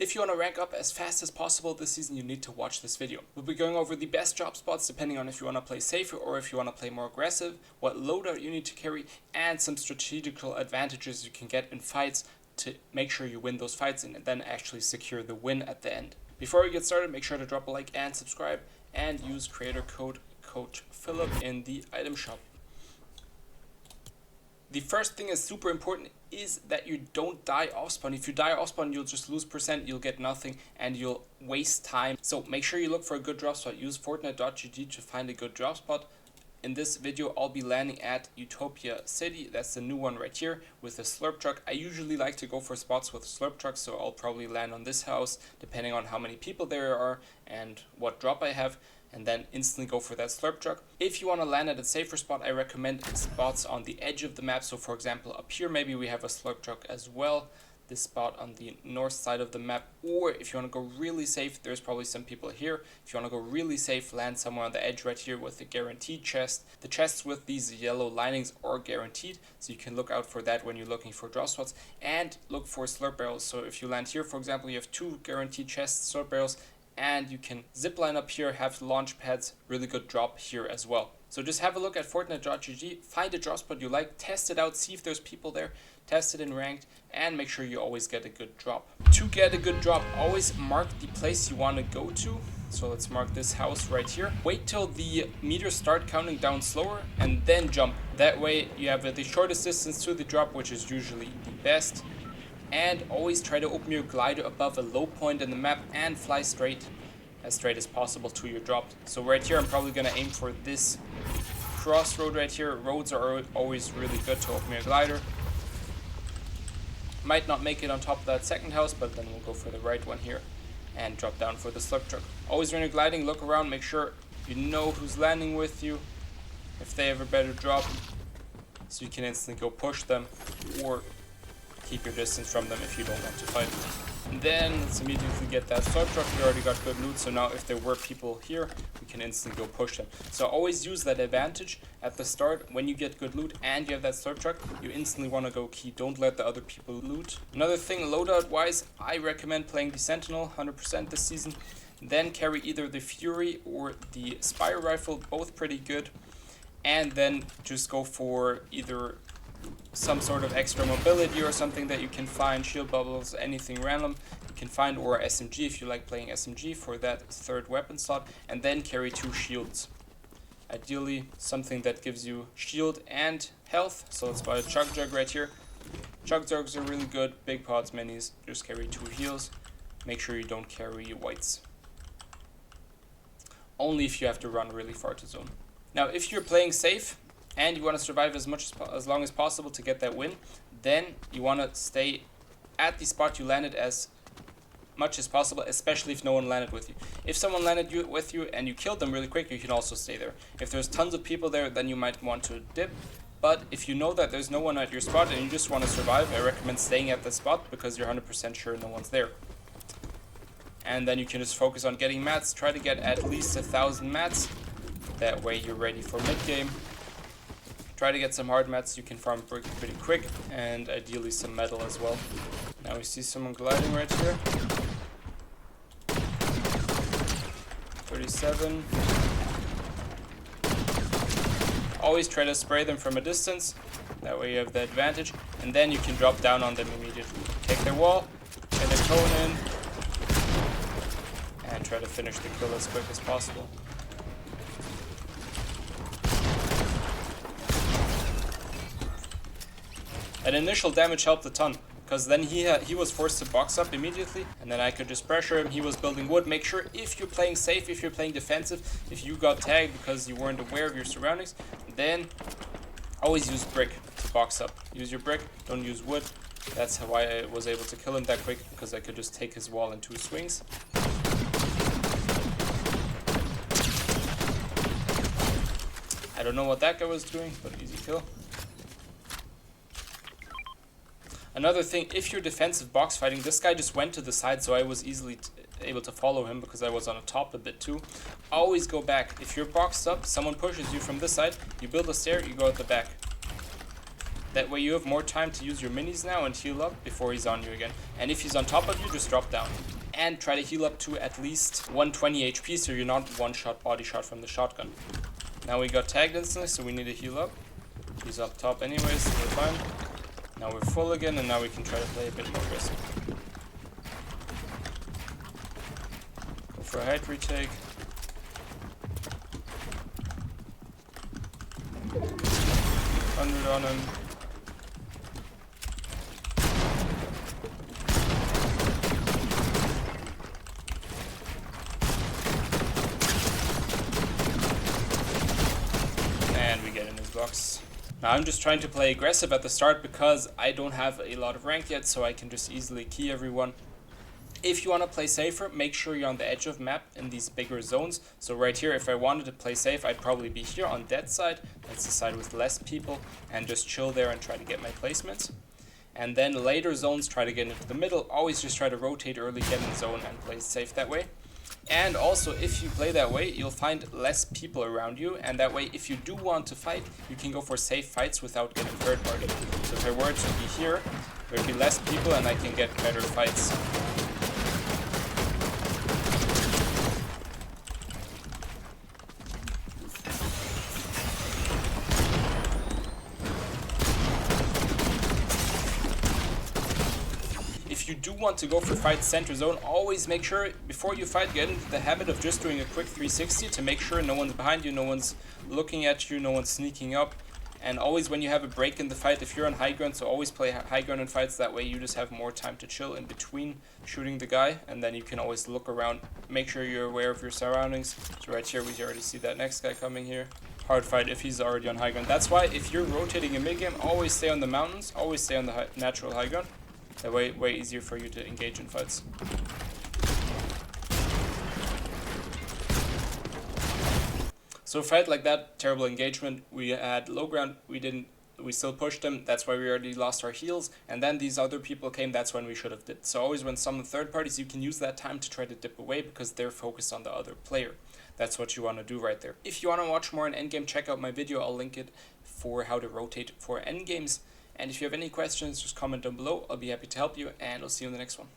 If you want to rank up as fast as possible this season, you need to watch this video. We'll be going over the best drop spots depending on if you want to play safer or if you want to play more aggressive, what loadout you need to carry, and some strategical advantages you can get in fights to make sure you win those fights and then actually secure the win at the end. Before we get started, make sure to drop a like and subscribe and use creator code COACHPHILIP in the item shop. The first thing is super important is that you don't die off spawn. If you die off spawn, you'll just lose percent, you'll get nothing, and you'll waste time. So make sure you look for a good drop spot. Use Fortnite.gg to find a good drop spot. In this video, I'll be landing at Utopia City. That's the new one right here with a slurp truck. I usually like to go for spots with slurp trucks, so I'll probably land on this house depending on how many people there are and what drop I have, and then instantly go for that slurp truck. If you want to land at a safer spot, I recommend spots on the edge of the map. So for example, up here maybe we have a slurp truck as well. This spot on the north side of the map, or if you want to go really safe, there's probably some people here. If you want to go really safe, land somewhere on the edge right here with a guaranteed chest. The chests with these yellow linings are guaranteed, so you can look out for that when you're looking for drop spots, and look for slurp barrels. So if you land here, for example, you have 2 guaranteed chests, slurp barrels, and you can zip line up here, have launch pads, really good drop here as well. So just have a look at Fortnite.gg, find a drop spot you like, test it out, see if there's people there, test it in ranked, and make sure you always get a good drop. To get a good drop, always mark the place you want to go to. So let's mark this house right here. Wait till the meters start counting down slower and then jump. That way you have the shortest distance to the drop, which is usually the best. And always try to open your glider above a low point in the map and fly straight as possible to your drop. So right here I'm probably going to aim for this crossroad right here. Roads are always really good to open your glider. Might not make it on top of that second house, but then we'll go for the right one here and drop down for the slurp truck. Always when you're gliding, look around, make sure you know who's landing with you, if they have a better drop, so you can instantly go push them or keep your distance from them if you don't want to fight them. And then let's immediately get that slurp truck. We already got good loot, so now if there were people here, we can instantly go push them. So always use that advantage at the start. When you get good loot and you have that slurp truck, you instantly want to go key. Don't let the other people loot. Another thing, loadout wise, I recommend playing the Sentinel 100% this season. Then carry either the Fury or the Spire rifle, both pretty good. And then just go for either some sort of extra mobility or something that you can find, shield bubbles, anything random you can find, or SMG if you like playing SMG for that third weapon slot, and then carry 2 shields. Ideally something that gives you shield and health, so let's buy a chug jug right here. Chug jugs are really good, big pods, minis, just carry 2 heals. Make sure you don't carry whites. Only if you have to run really far to zone. Now if you're playing safe and you want to survive as long as possible to get that win, then you want to stay at the spot you landed as much as possible, especially if no one landed with you. If someone landed with you and you killed them really quick, you can also stay there. If there's tons of people there, then you might want to dip. But if you know that there's no one at your spot and you just want to survive, I recommend staying at the spot because you're 100% sure no one's there. And then you can just focus on getting mats. Try to get at least 1,000 mats. That way you're ready for mid-game. Try to get some hard mats, you can farm pretty quick, and ideally some metal as well. Now we see someone gliding right here. 37. Always try to spray them from a distance, that way you have the advantage, and then you can drop down on them immediately. Take their wall, get their cone in, and try to finish the kill as quick as possible. That initial damage helped a ton, because then he was forced to box up immediately, and then I could just pressure him. He was building wood. Make sure if you're playing safe, if you're playing defensive, if you got tagged because you weren't aware of your surroundings, then always use brick to box up. Use your brick, don't use wood. That's how I was able to kill him that quick, because I could just take his wall in 2 swings. I don't know what that guy was doing, but easy kill. Another thing, if you're defensive box fighting, this guy just went to the side, so I was easily able to follow him because I was on the top a bit too. Always go back. If you're boxed up, someone pushes you from this side, you build a stair, you go at the back. That way you have more time to use your minis now and heal up before he's on you again. And if he's on top of you, just drop down. and try to heal up to at least 120 HP so you're not one shot body shot from the shotgun. Now we got tagged instantly, so we need to heal up. He's up top anyways, so we're fine. Now we're full again, and now we can try to play a bit more aggressive. Go for a height retake. 100 on him. And we get in his box. Now I'm just trying to play aggressive at the start because I don't have a lot of rank yet, so I can just easily key everyone. If you want to play safer, make sure you're on the edge of map in these bigger zones. So right here, if I wanted to play safe, I'd probably be here on that side. That's the side with less people, and just chill there and try to get my placements. And then later zones, try to get into the middle. Always just try to rotate early, get in zone, and play safe that way. And also, if you play that way, you'll find less people around you, and that way, if you do want to fight, you can go for safe fights without getting third party. So if I were to be here, there'd be less people and I can get better fights. If you do want to go for fight center zone, always make sure before you fight, get into the habit of just doing a quick 360 to make sure no one's behind you, no one's looking at you, no one's sneaking up. And always when you have a break in the fight, if you're on high ground, so always play high ground in fights, that way you just have more time to chill in between shooting the guy, and then you can always look around, make sure you're aware of your surroundings. So right here we already see that next guy coming here. Hard fight if he's already on high ground. That's why if you're rotating in mid-game, always stay on the mountains, always stay on the natural high ground. That way easier for you to engage in fights. So a fight like that, terrible engagement. We had low ground, we still pushed them. That's why we already lost our heals. And then these other people came, that's when we should have dipped. So always when some third parties, you can use that time to try to dip away because they're focused on the other player. That's what you want to do right there. If you want to watch more in endgame, check out my video. I'll link it for how to rotate for endgames. And if you have any questions, just comment down below. I'll be happy to help you, and I'll see you in the next one.